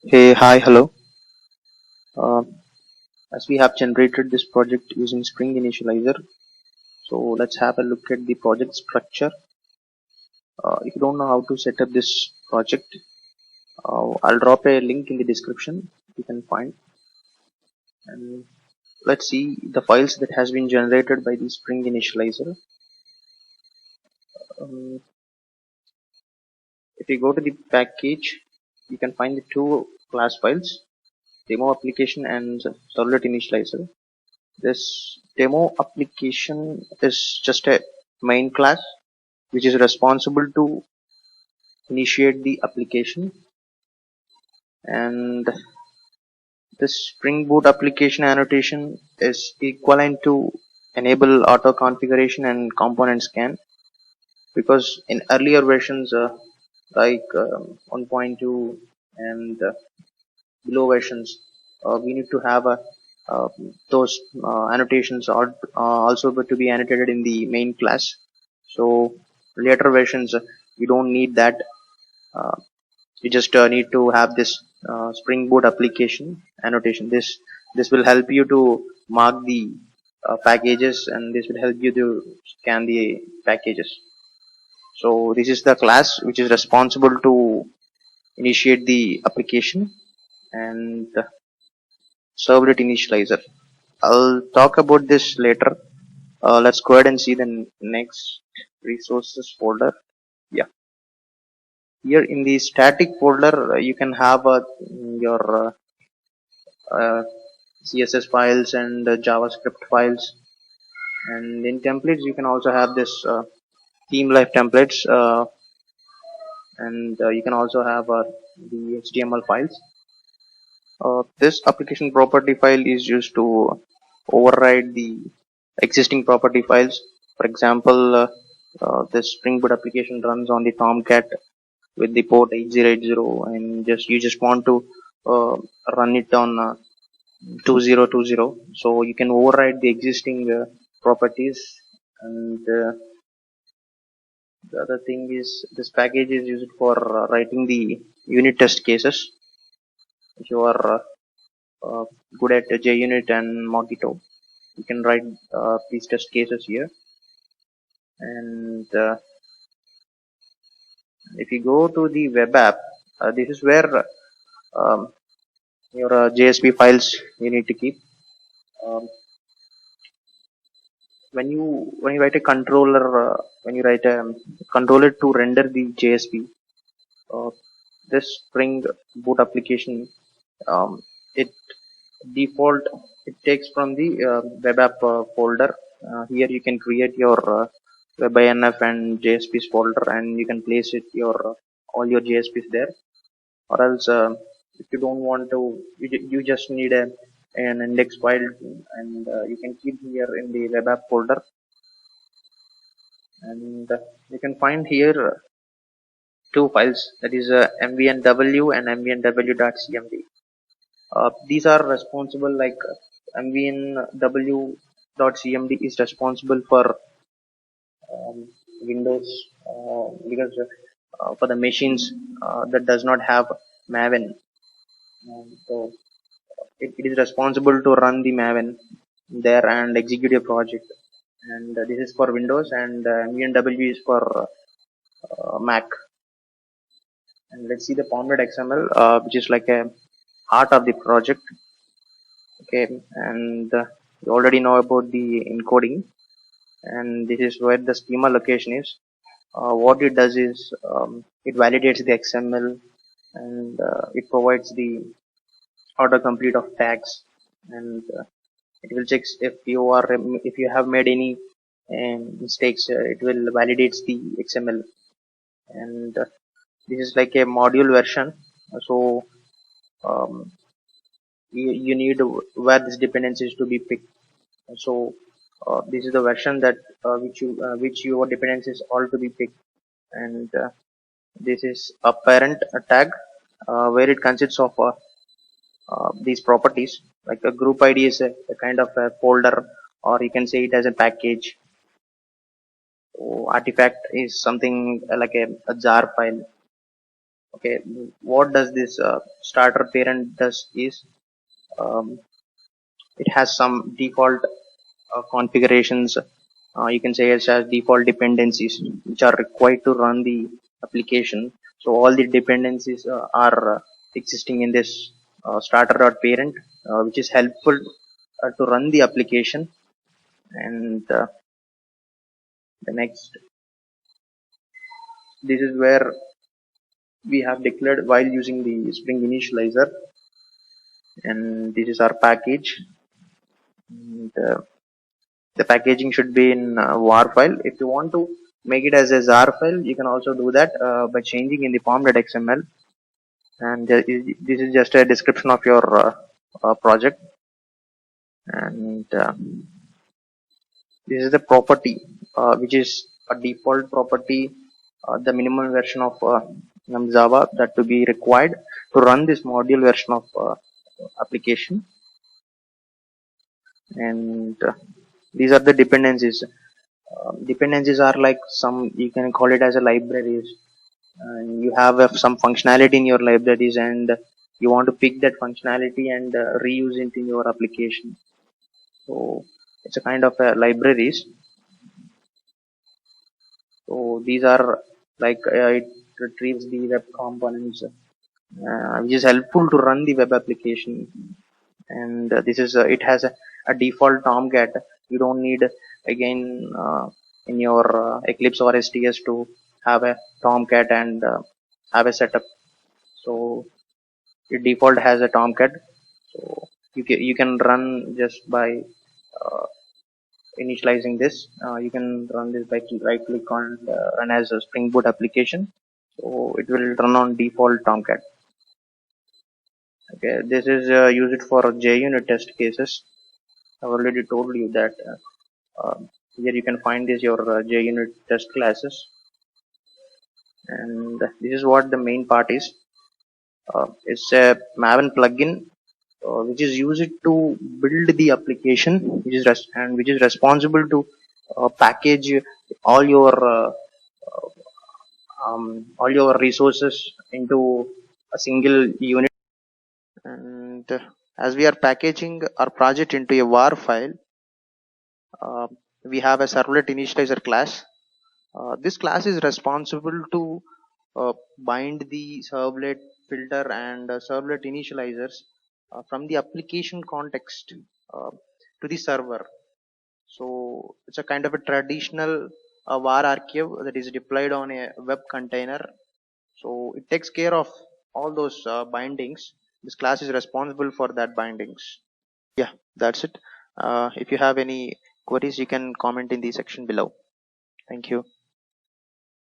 Hey, hi, hello. Uh, as we have generated this project using Spring Initializer, so let's have a look at the project structure. If you don't know how to set up this project, I'll drop a link in the description. You can find, and let's see the files that has been generated by the Spring Initializer. Um, if you go to the package, you can find the two class files: demo application and servlet initializer. This demo application is just a main class which is responsible to initiate the application, and this Spring Boot application annotation is equivalent to enable auto configuration and component scan, because in earlier versions like 1.2 and below versions, we need to have those annotations are also to be annotated in the main class. So later versions, we don't need that. uh, you just need to have this Spring Boot application annotation. This will help you to mark the packages, and this will help you to scan the packages. So this is the class which is responsible to initiate the application, and servlet initializer. I'll talk about this later. Let's go ahead and see the next resources folder. Yeah, here in the static folder, you can have your uh, CSS files and JavaScript files, and in templates you can also have this theme life templates, and you can also have the HTML files. This application property file is used to override the existing property files. For example, this Spring Boot application runs on the Tomcat with the port 8080, and you just want to uh, run it on 2020, so you can override the existing properties. And the other thing is, this package is used for writing the unit test cases. If you are uh, good at JUnit and Mockito, you can write these test cases here. And if you go to the web app, this is where um, your JSP files you need to keep. Um, when you write a controller, when you write a controller to render the JSP, uh, this Spring Boot application, um, it default it takes from the web app folder. Here you can create your WebINF and JSPs folder, and you can place it your all your JSPs there. Or else, if you don't want to, you just need an index file, and you can keep here in the web app folder. And you can find here two files, that is mvnw and mvnw.cmd. These are responsible, like mvnw.cmd is responsible for um, Windows, because for the machines that does not have Maven. So it is responsible to run the Maven there and execute a project. And this is for Windows, and mvnw is for Mac. And let's see the Pounded XML, which is like a heart of the project. Okay, and you already know about the encoding, and this is where the schema location is. What it does is, it validates the XML, and it provides the autocomplete of tags, and it will check if you have made any mistakes. It will validate the XML, and this is like a module version. So um, you need where this dependencies to be picked. So this is the version that which your dependencies all to be picked. And this is a parent tag, where it consists of these properties. Like a group ID is a kind of a folder, or you can say it as a package. So artifact is something like a jar file. Okay, what does this starter parent does is, um, it has some default configurations, you can say it as default dependencies which are required to run the application. So all the dependencies are existing in this starter.parent, which is helpful to run the application. And the next, this is where we have declared while using the Spring initializer, and this is our package. And, the packaging should be in var file. If you want to make it as a zar file, you can also do that by changing in the pom.xml. And this is just a description of your project. And this is the property, which is a default property, the minimum version of Java that to be required to run this module version of application. And these are the dependencies. Dependencies are like some, you can call it as a libraries, and you have some functionality in your libraries, and you want to pick that functionality and reuse it in your application. So it's a kind of libraries. So these are like it retrieves the web components, which is helpful to run the web application. And this is it has a default tomcat. You don't need again in your Eclipse or STS to have a tomcat and have a setup. So it default has a tomcat. So you can run just by uh, initializing this. You can run this by right click on run as a Spring Boot application. So it will run on default tomcat. Okay, this is used for JUnit test cases. I've already told you that here you can find this your JUnit test classes, and this is what the main part is. It's a Maven plugin which is used to build the application, which is which is responsible to package all your resources into a single unit. And as we are packaging our project into a var file, uh, we have a servlet initializer class. This class is responsible to bind the servlet filter and servlet initializers from the application context uh, to the server. So it's a kind of a traditional var archive that is deployed on a web container. So it takes care of all those bindings. This class is responsible for that bindings. Yeah, that's it. If you have any queries, you can comment in the section below. Thank you.